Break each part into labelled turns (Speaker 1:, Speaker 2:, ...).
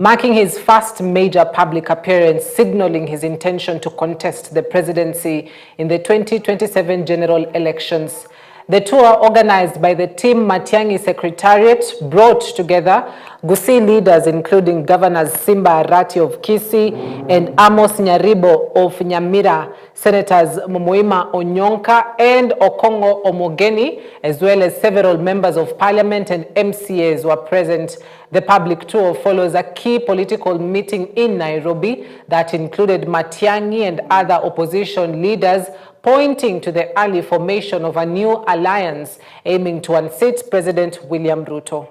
Speaker 1: marking his first major public appearance, signaling his intention to contest the presidency in the 2027 general elections. The tour, organized by the Team MATIANG'I Secretariat, brought together KISII leaders including Governors Simba Arati of KISII and Amos Nyaribo of NYAMIRA, Senators Mumuima Onyonka and Okongo Omogeni, as well as several members of parliament and MCAs were present. The public tour follows a key political meeting in Nairobi that included Matiang'i and other opposition leaders, pointing to the early formation of a new alliance aiming to unseat President William Ruto.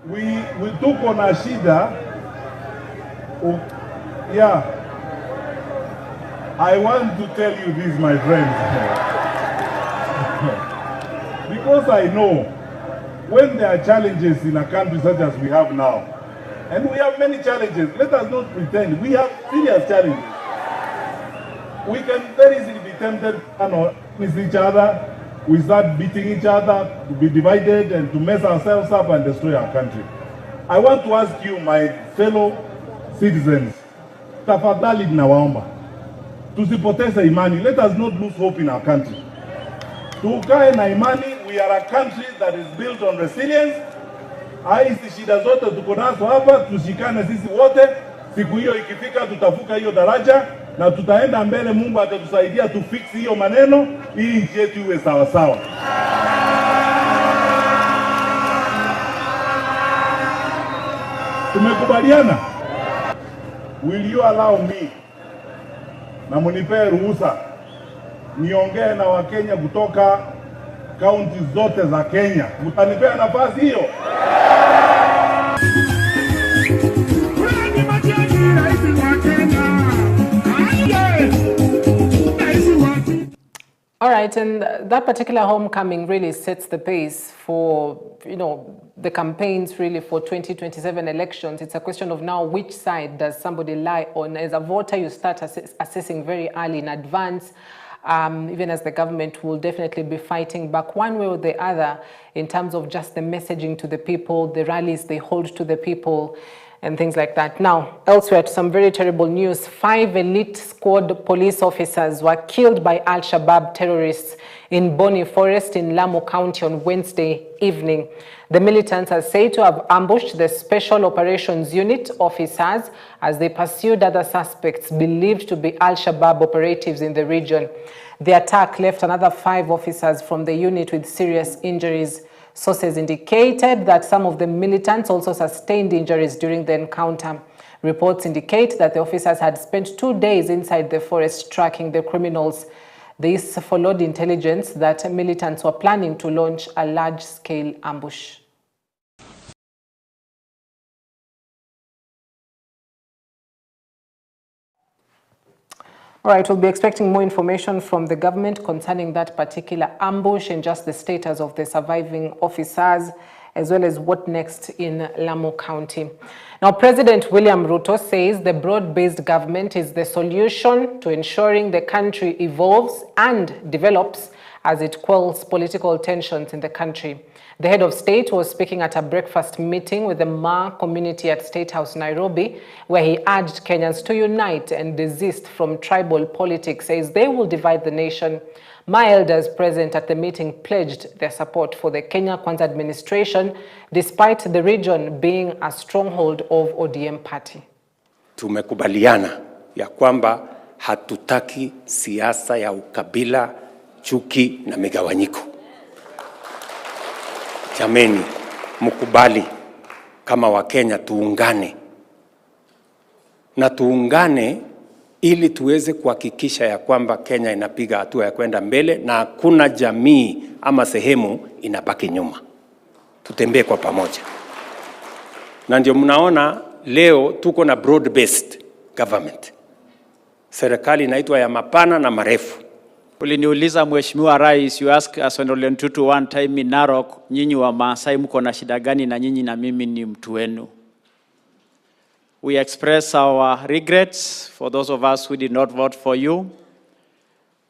Speaker 2: We took on a shida. Yeah, I want to tell you this, my friends, because I know when there are challenges in a country such as we have now, and we have many challenges, let us not pretend, we have serious challenges. We can very easily be tempted to miss each other. We start beating each other, to be divided and to mess ourselves up and destroy our country. I want to ask you, my fellow citizens, tafadhali nawaomba, tusipoteze imani. Let us not lose hope in our country. Tukae na imani. We are a country that is built on resilience. Hizi shida zote tuko nazo hapa, tushikane sisi wote. Siku hiyo ikifika tutavuka hiyo daraja na tutaenda mbele. Mungu atatusaidia tufix hiyo maneno, hii nchi yetu iwe sawa sawa. Tumekubaliana? Will you allow me, na munipe ruhusa, niongee na Wakenya kutoka kaunti zote za Kenya? Mtanipea nafasi hiyo?
Speaker 1: All right, and that particular homecoming really sets the pace for, the campaigns really for 2027 elections. It's a question of now which side does somebody lie on. As a voter, you start assessing very early in advance, even as the government will definitely be fighting back one way or the other in terms of just the messaging to the people, the rallies they hold to the people, and things like that. Now, elsewhere, some very terrible news. 5 elite squad police officers were killed by Al-Shabaab terrorists in Boni Forest in Lamu County on Wednesday evening. The militants are said to have ambushed the Special Operations Unit officers as they pursued other suspects believed to be Al-Shabaab operatives in the region. The attack left another 5 officers from the unit with serious injuries. Sources indicated that some of the militants also sustained injuries during the encounter. Reports indicate that the officers had spent 2 days inside the forest tracking the criminals. This followed intelligence that militants were planning to launch a large-scale ambush. All right, we'll be expecting more information from the government concerning that particular ambush and just the status of the surviving officers, as well as what next in Lamu County. Now, President William Ruto says the broad-based government is the solution to ensuring the country evolves and develops as it quells political tensions in the country. The head of state was speaking at a breakfast meeting with the Ma community at State House, Nairobi, where he urged Kenyans to unite and desist from tribal politics as they will divide the nation. Ma elders present at the meeting pledged their support for the Kenya Kwanza administration, despite the region being a stronghold of ODM party.
Speaker 3: Tumekubaliana ya kwamba hatutaki siasa ya ukabila, chuki na migawanyiko. Jameni, mkubali kama Wakenya tuungane. Na tuungane ili tuweze kuhakikisha ya kwamba Kenya inapiga hatua ya kwenda mbele na hakuna jamii ama sehemu inabaki nyuma. Tutembee kwa pamoja. Na ndio mnaona leo tuko na broad based government. Serikali inaitwa ya mapana na marefu.
Speaker 4: Uliniuliza Mheshimiwa Rais, you ask us on Tutu one time in Narok, nyinyi wa Maasai mko na shida gani na nyinyi na mimi ni mtu wenu. We express our regrets for those of us who did not vote for you.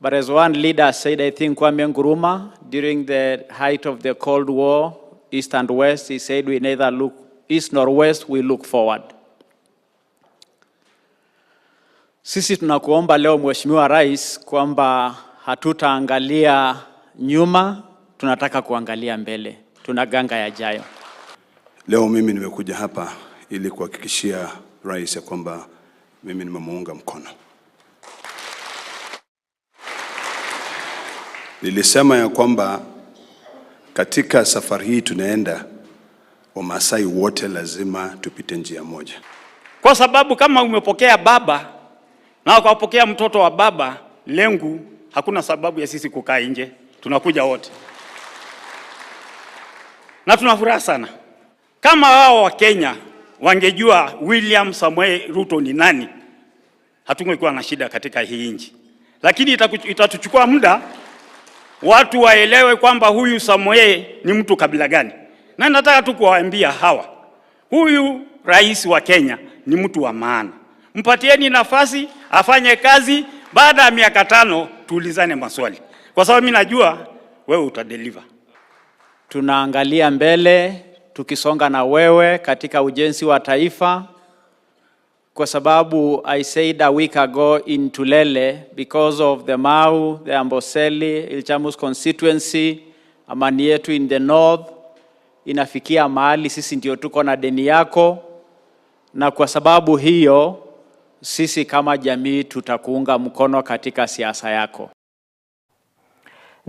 Speaker 4: But as one leader said, I think Kwame Nkrumah, during the height of the Cold War, east and west. He said we neither look east nor west, we look forward. Sisi tunakuomba leo Mheshimiwa Rais kwamba hatutaangalia nyuma, tunataka kuangalia mbele. Tunaganga yajayo.
Speaker 5: Leo mimi nimekuja hapa ili kuhakikishia Rais ya kwamba mimi nimemuunga mkono. Nilisema ya kwamba katika safari hii tunaenda, Wamasai wote lazima tupite njia moja.
Speaker 6: Kwa sababu kama umepokea baba na ukapokea mtoto wa baba lengu, hakuna sababu ya sisi kukaa nje, tunakuja wote. Na tunafuraha sana. Kama wao wa Kenya wangejua William Samoei Ruto ni nani, hatungekuwa na shida katika hii nchi. Lakini itatuchukua muda watu waelewe kwamba huyu Samoei ni mtu kabila gani. Na nataka tu kuwaambia hawa, huyu rais wa Kenya ni mtu wa maana. Mpatieni nafasi afanye kazi, baada ya miaka 5 tuulizane maswali. Kwa sababu mimi najua wewe utadeliver.
Speaker 4: Tunaangalia mbele, tukisonga na wewe katika ujenzi wa taifa. Kwa sababu I said a week ago in Tulele, because of the Mau, the Amboseli, Ilchamus constituency, amani yetu in the north, inafikia mahali sisi ndio tuko na deni yako. Na kwa sababu hiyo, sisi kama jamii tutakuunga mkono katika siasa yako.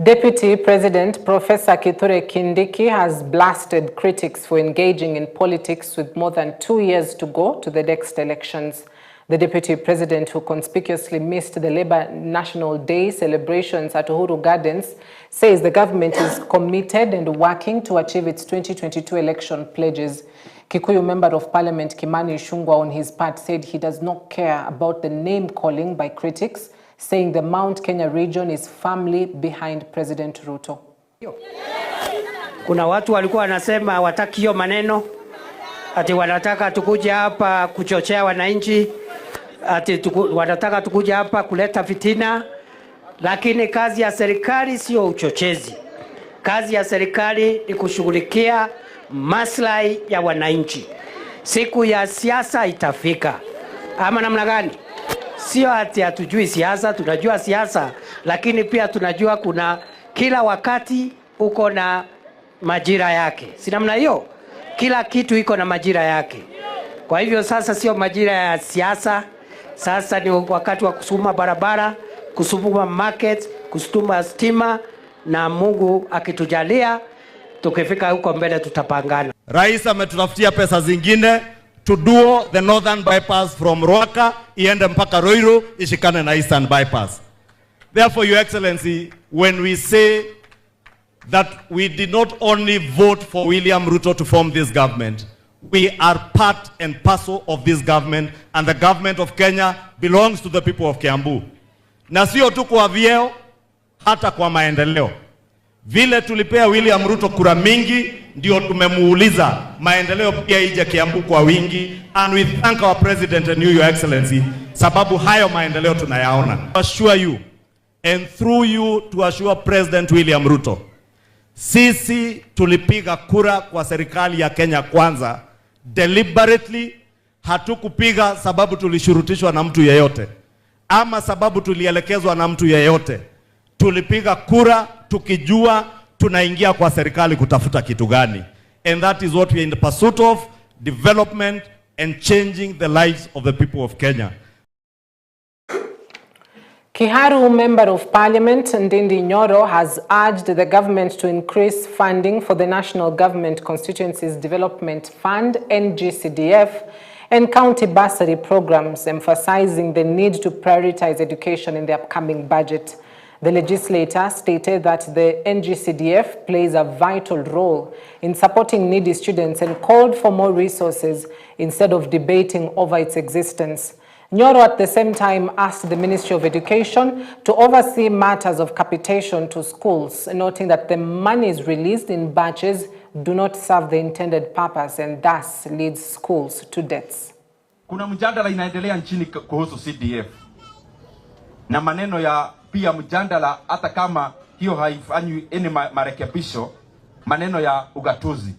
Speaker 1: Deputy President Professor Kithure Kindiki has blasted critics for engaging in politics with more than 2 years to go to the next elections. The Deputy President, who conspicuously missed the Labour National Day celebrations at Uhuru Gardens, says the government is committed and working to achieve its 2022 election pledges. Kikuyu Member of Parliament Kimani Ichung'wah, on his part, said he does not care about the name-calling by critics, saying the Mount Kenya region is firmly behind President Ruto.
Speaker 7: Kuna watu walikuwa wanasema hawataki hiyo maneno, ati wanataka tukuje hapa kuchochea wananchi, ati wanataka tukuje hapa kuleta fitina, lakini kazi ya serikali sio uchochezi. Kazi ya serikali ni kushughulikia maslahi ya wananchi. Siku ya siasa itafika. Ama namna gani? Sio ati hatujui siasa, tunajua siasa, lakini pia tunajua kuna kila wakati uko na majira yake. Si namna hiyo? Kila kitu iko na majira yake. Kwa hivyo sasa sio majira ya siasa, sasa ni wakati wa kusukuma barabara, kusukuma market, kusukuma stima, na Mungu akitujalia tukifika huko mbele tutapangana.
Speaker 8: Rais ametutafutia pesa zingine to do the northern bypass from Ruaka iende mpaka Ruiru ishikane na eastern bypass. Therefore, Your Excellency, when we say that we did not only vote for William Ruto to form this government, we are part and parcel of this government, and the government of Kenya belongs to the people of Kiambu. Na sio tu kwa vyeo, hata kwa maendeleo. Vile tulipea William Ruto kura mingi, ndio tumemuuliza maendeleo pia ije Kiambu kwa wingi, and we thank our president and you, Your Excellency, sababu hayo maendeleo tunayaona. To assure you, and through you to assure President William Ruto, sisi tulipiga kura kwa serikali ya Kenya Kwanza deliberately. Hatukupiga sababu tulishurutishwa na mtu yeyote, ama sababu tulielekezwa na mtu yeyote. Tulipiga kura tukijua tunaingia kwa serikali kutafuta kitu gani. And that is what we are in the pursuit of, development and changing the lives of the people of Kenya.
Speaker 1: Kiharu Member of Parliament Ndindi Nyoro has urged the government to increase funding for the National Government Constituencies Development Fund, NGCDF, and county bursary programs, emphasizing the need to prioritize education in the upcoming budget. The legislator stated that the NGCDF plays a vital role in supporting needy students and called for more resources instead of debating over its existence. Nyoro at the same time asked the Ministry of Education to oversee matters of capitation to schools, noting that the monies released in batches do not serve the intended purpose and thus leads schools to debts.
Speaker 9: Kuna mjadala inaendelea nchini kuhusu CDF. Na maneno ya pia mjadala hata kama hiyo haifanywi marekebisho, maneno ya ugatuzi.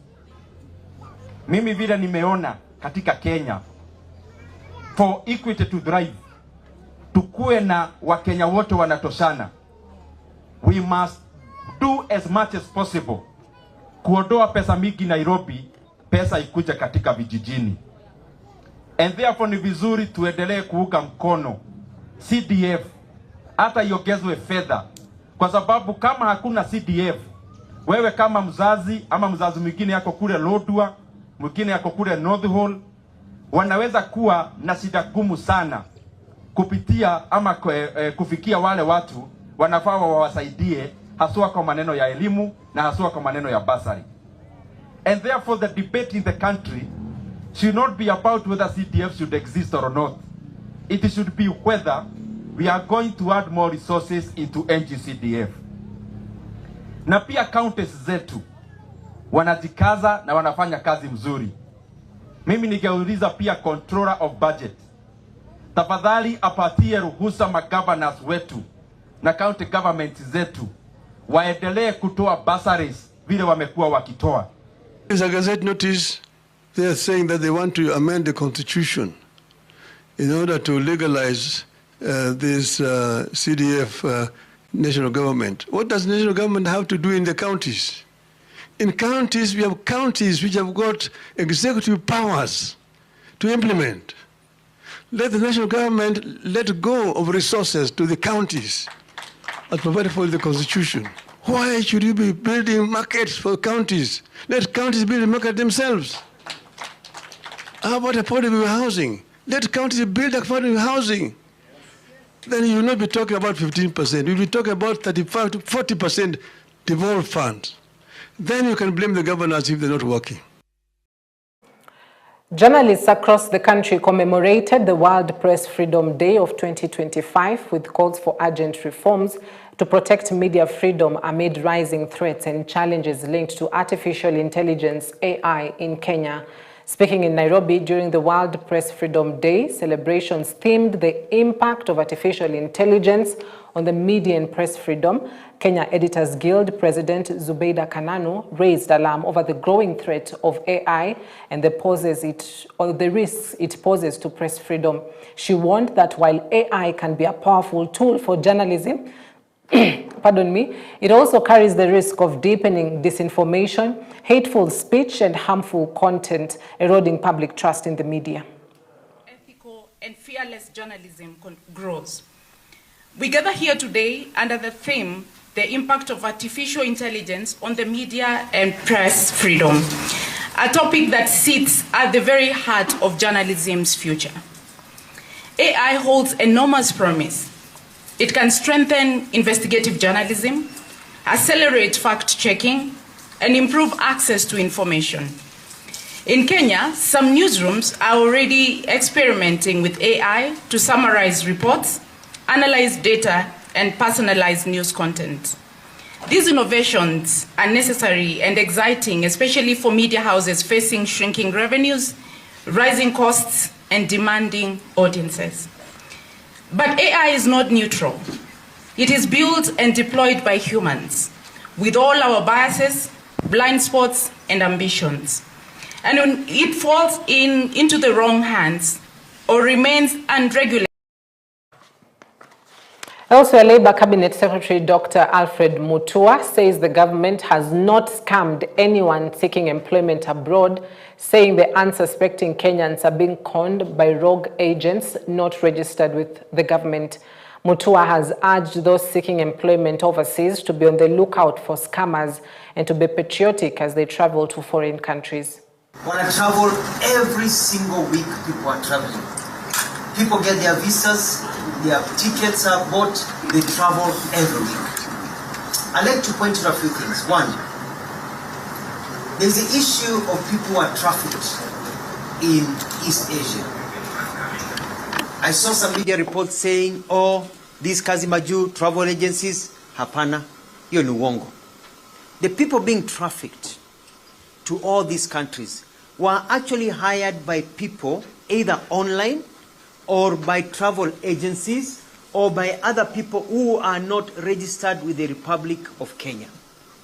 Speaker 9: Mimi vile nimeona katika Kenya, for equity to thrive, tukue na Wakenya wote wanatoshana, we must do as much as possible kuondoa pesa mingi Nairobi, pesa ikuje katika vijijini. And therefore ni vizuri tuendelee kuunga mkono CDF, hata iongezwe fedha, kwa sababu kama hakuna CDF, wewe kama mzazi ama mzazi mwingine yako kule Lodwar, mwingine yako kule North Hall, wanaweza kuwa na shida gumu sana kupitia ama kufikia wale watu wanafaa wawasaidie, haswa kwa maneno ya elimu na haswa kwa maneno ya basari. And therefore the debate in the country should not be about whether CDF should exist or not. It should be whether we are going to add more resources into NGCDF. Na pia counties zetu wanajikaza na wanafanya kazi mzuri. Mimi ningeuliza pia controller of budget, tafadhali apatie ruhusa magovernors wetu na county government zetu waendelee kutoa bursaries vile wamekuwa wakitoa.
Speaker 10: As a Gazette notice, they are saying that they want to amend the constitution in order to legalize this CDF national government. What does national government have to do in the counties? In counties, we have counties which have got executive powers to implement. Let the national government let go of resources to the counties as provided for in the constitution. Why should you be building markets for counties? Let counties build a market themselves. How about affordable housing? Let counties build affordable housing. Then you will not be talking about 15%. You'll be talking about 35 to 40% devolved funds. Then you can blame the governors if they're not working.
Speaker 1: Journalists across the country commemorated the World Press Freedom Day of 2025 with calls for urgent reforms to protect media freedom amid rising threats and challenges linked to artificial intelligence, AI, in Kenya. Speaking in Nairobi during the World Press Freedom Day, celebrations themed the impact of artificial intelligence on the media and press freedom. Kenya Editors Guild President Zubeida Kananu raised alarm over the growing threat of AI and the risks it poses to press freedom. She warned that while AI can be a powerful tool for journalism, it also carries the risk of deepening disinformation, hateful speech, and harmful content, eroding public trust in the media.
Speaker 11: Ethical and fearless journalism grows. We gather here today under the theme, the impact of artificial intelligence on the media and press freedom, a topic that sits at the very heart of journalism's future. AI holds enormous promise. It can strengthen investigative journalism, accelerate fact-checking, and improve access to information. In Kenya, some newsrooms are already experimenting with AI to summarize reports, analyze data, and personalize news content. These innovations are necessary and exciting, especially for media houses facing shrinking revenues, rising costs, and demanding audiences. But AI is not neutral. It is built and deployed by humans, with all our biases, blind spots, and ambitions. And when it falls into the wrong hands or remains unregulated.
Speaker 1: Elsewhere, Labour Cabinet Secretary Dr. Alfred Mutua says the government has not scammed anyone seeking employment abroad, saying the unsuspecting Kenyans are being conned by rogue agents not registered with the government. Mutua has urged those seeking employment overseas to be on the lookout for scammers and to be patriotic as they travel to foreign countries.
Speaker 12: When I travel, every single week people are traveling. People get their visas, their tickets are bought, they travel every week. I'd like to point out a few things. One, there's the issue of people who are trafficked in East Asia. I saw some media reports saying, oh, these Kazimaju travel agencies, hapana, hiyo ni uongo. The people being trafficked to all these countries were actually hired by people either online or by travel agencies or by other people who are not registered with the Republic of Kenya.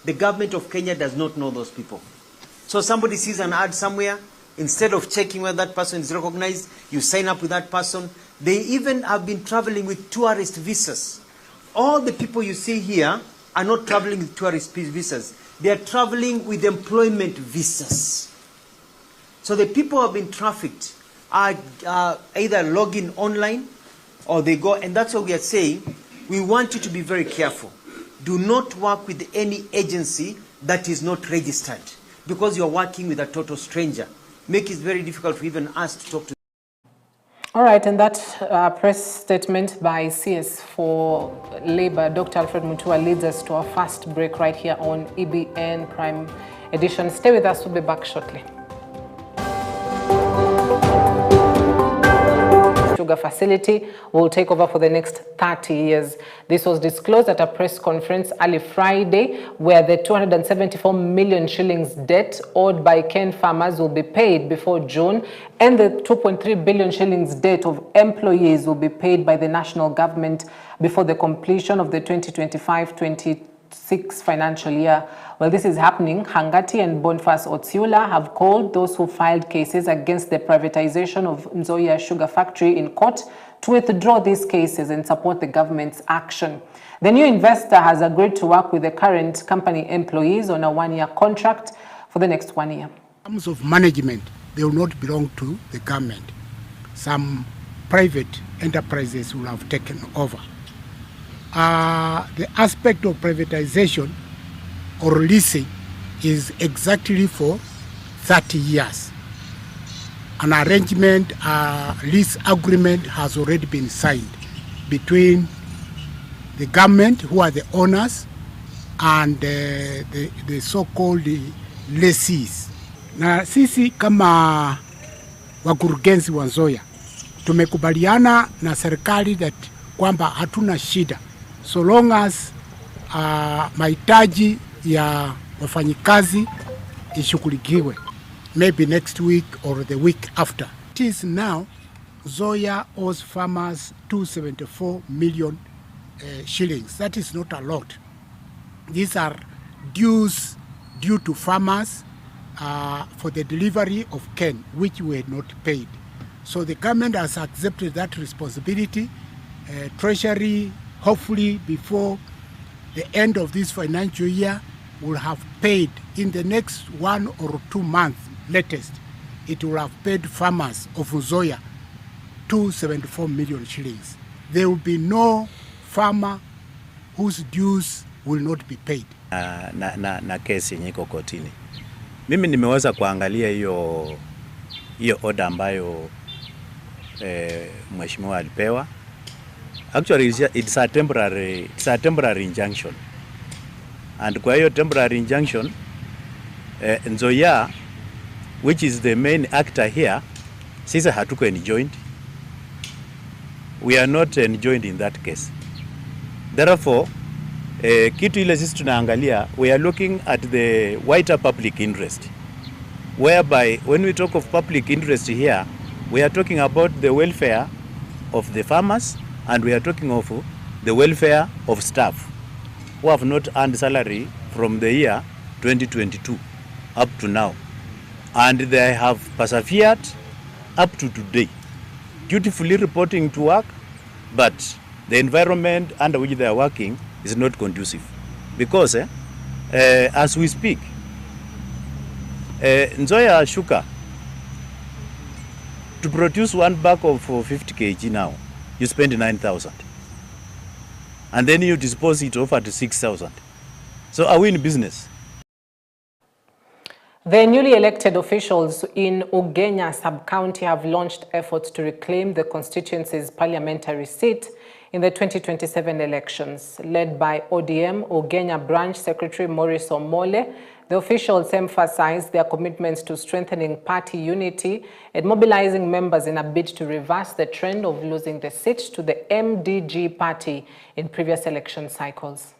Speaker 12: The government of Kenya does not know those people. So somebody sees an ad somewhere, instead of checking whether that person is recognized, you sign up with that person. They even have been traveling with tourist visas. All the people you see here are not traveling with tourist visas. They are traveling with employment visas. So the people who have been trafficked are either logging online or they go, and that's what we are saying. We want you to be very careful. Do not work with any agency that is not registered, because you're working with a total stranger. Make it very difficult for even us to talk to.
Speaker 1: All right, and that press statement by CS for Labour, Dr. Alfred Mutua, leads us to our first break right here on EBN Prime Edition. Stay with us, we'll be back shortly. Sugar facility will take over for the next 30 years. This was disclosed at a press conference early Friday, where the 274 million shillings debt owed by Ken farmers will be paid before June, and the 2.3 billion shillings debt of employees will be paid by the national government before the completion of the 2025-26 financial year. Well, this is happening. Hangati and Boniface Otsiula have called those who filed cases against the privatization of Nzoia Sugar Factory in court to withdraw these cases and support the government's action. The new investor has agreed to work with the current company employees on a one-year contract for the next 1 year.
Speaker 13: In terms of management, they will not belong to the government. Some private enterprises will have taken over. The aspect of privatization or leasing is exactly for 30 years. An arrangement, lease agreement has already been signed between the government, who are the owners, and the so-called lessees. Na sisi kama wakurugenzi wa Nzoia tumekubaliana na serikali that kwamba hatuna shida so long as mahitaji ya wafanyikazi ishughulikiwe, maybe next week or the week after. It is now Nzoia owes farmers 274 million shillings. That is not a lot. These are dues due to farmers for the delivery of cane, which were not paid. So the government has accepted that responsibility. Treasury, hopefully before the end of this financial year, will have paid in the next 1 or 2 months latest. It will have paid farmers of Nzoia 274 million shillings. There will be no farmer whose dues will not be paid.
Speaker 14: Na kesi yenye iko kotini. Mimi nimeweza kuangalia hiyo order ambayo mheshimiwa alipewa. Actually it's a temporary injunction. And kwa hiyo temporary injunction, Nzoia, which is the main actor here, sisi hatuko enjoined. We are not enjoined in that case. Therefore, kitu ile sisi tunaangalia, we are looking at the wider public interest, whereby when we talk of public interest here, we are talking about the welfare of the farmers, and we are talking of the welfare of staff who have not earned salary from the year 2022 up to now. And they have persevered up to today, dutifully reporting to work, but the environment under which they are working is not conducive. Because as we speak, Nzoia sugar, to produce one bag of 50 kg now, you spend 9,000. And then you dispose it off at 6,000. So are we in business?
Speaker 1: The newly elected officials in Ugenya sub-county have launched efforts to reclaim the constituency's parliamentary seat in the 2027 elections. Led by ODM Ugenya Branch Secretary Maurice Omole, the officials emphasized their commitments to strengthening party unity and mobilizing members in a bid to reverse the trend of losing the seat to the MDG party in previous election cycles.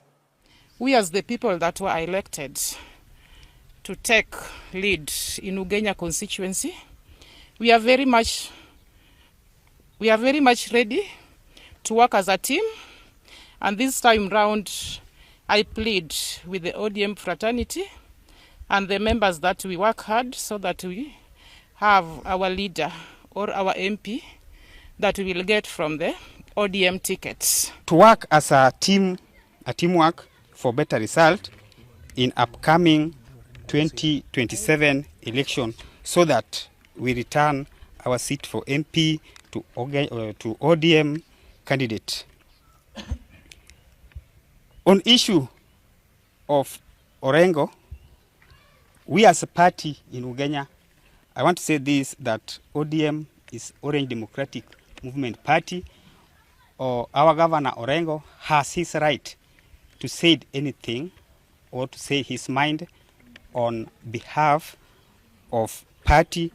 Speaker 15: We as the people that were elected to take lead in Ugenya constituency, we are very much ready to work as a team, and this time round I plead with the ODM fraternity and the members that we work hard so that we have our leader or our MP that we will get from the ODM tickets.
Speaker 16: To work as a teamwork for better result in upcoming 2027 election so that we return our seat for MP to ODM candidate. On issue of Orengo, we as a party in Ugenya, I want to say this, that ODM is Orange Democratic Movement Party. Our governor Orengo has his right to say anything or to say his mind on behalf of party.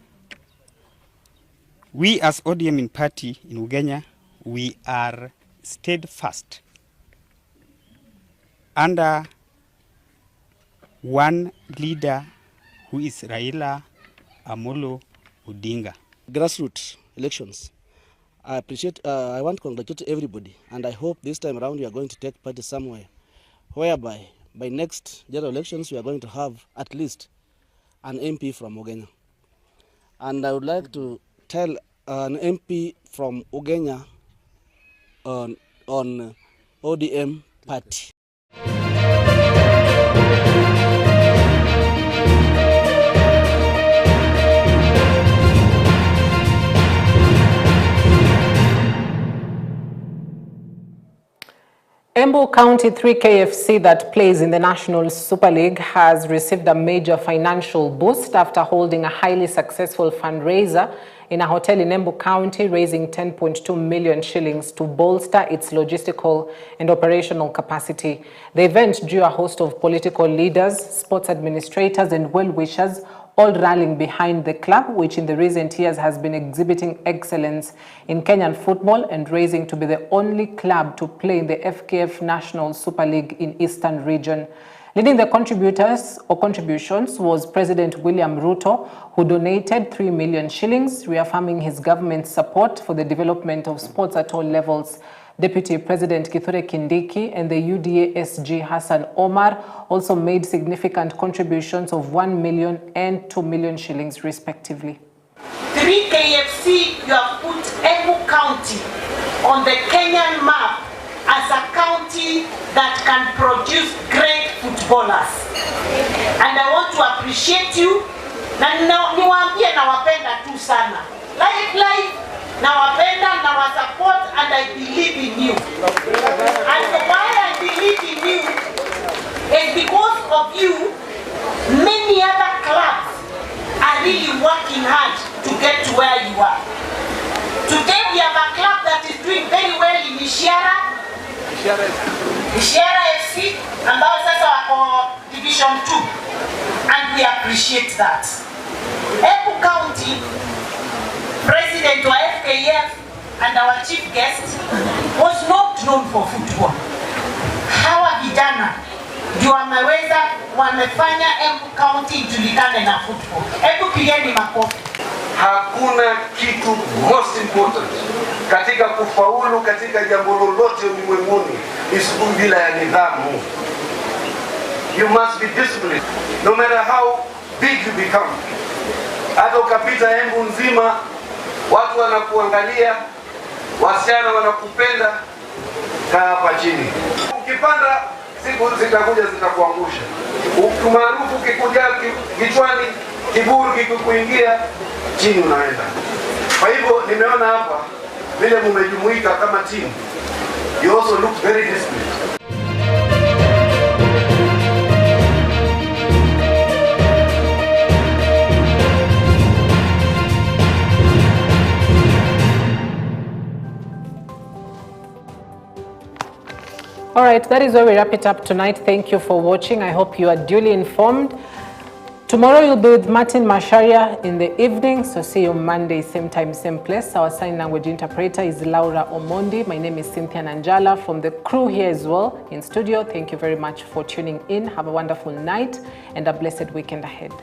Speaker 16: We as ODM in party in Ugenya, we are steadfast under one leader who is Raila Amolo Odinga.
Speaker 17: Grassroots elections. I want to congratulate everybody, and I hope this time around we are going to take part somewhere whereby by next general elections we are going to have at least an MP from Ugenya. And I would like to tell an MP from Ugenya on ODM party.
Speaker 1: Embu County 3 KFC that plays in the National Super League has received a major financial boost after holding a highly successful fundraiser in a hotel in Embu County, raising 10.2 million shillings to bolster its logistical and operational capacity. The event drew a host of political leaders, sports administrators and well-wishers, all rallying behind the club, which in the recent years has been exhibiting excellence in Kenyan football and raising to be the only club to play in the FKF National Super League in Eastern Region. Leading the contributions was President William Ruto, who donated 3 million shillings, reaffirming his government's support for the development of sports at all levels. Deputy President Kithure Kindiki and the UDA SG Hassan Omar also made significant contributions of 1 million and 2 million shillings respectively.
Speaker 18: 3 KFC, you have put Embu County on the Kenyan map as a county that can produce great footballers. And I want to appreciate you. Na niwaambie nawapenda tu sana. Live. Nawapenda, nawasupport, and I believe in you. And why I believe in you is because of you, many other clubs are really working hard to get to where you are. Today we have a club that is doing very well in Ishara FC, ambao sasa wako Division 2, and we appreciate that. Embu County President wa FKF and our chief guest was not known for football. Hawa vijana ndio wamefanya Embu County ijulikane na football. Hebu pigeni makofi.
Speaker 19: Hakuna kitu most important katika kufaulu katika jambo lolote ulimwenguni isipokuwa bila ya nidhamu. You must be disciplined no matter how big you become. Hata ukapita Embu nzima, watu wanakuangalia, wasichana wanakupenda, kaa hapa chini. Ukipanda siku zitakuja zitakuangusha. Umaarufu ukikuja kichwani, kiburi kikuingia, chini unaenda. Kwa hivyo nimeona hapa vile mmejumuika kama team. You also look very disciplined.
Speaker 1: All right, that is where we wrap it up tonight. Thank you for watching. I hope you are duly informed. Tomorrow you'll be with Martin Masharia in the evening, so see you Monday, same time, same place. Our sign language interpreter is Laura Omondi. My name is Cynthia Nanjala from the crew here as well in studio. Thank you very much for tuning in. Have a wonderful night and a blessed weekend ahead.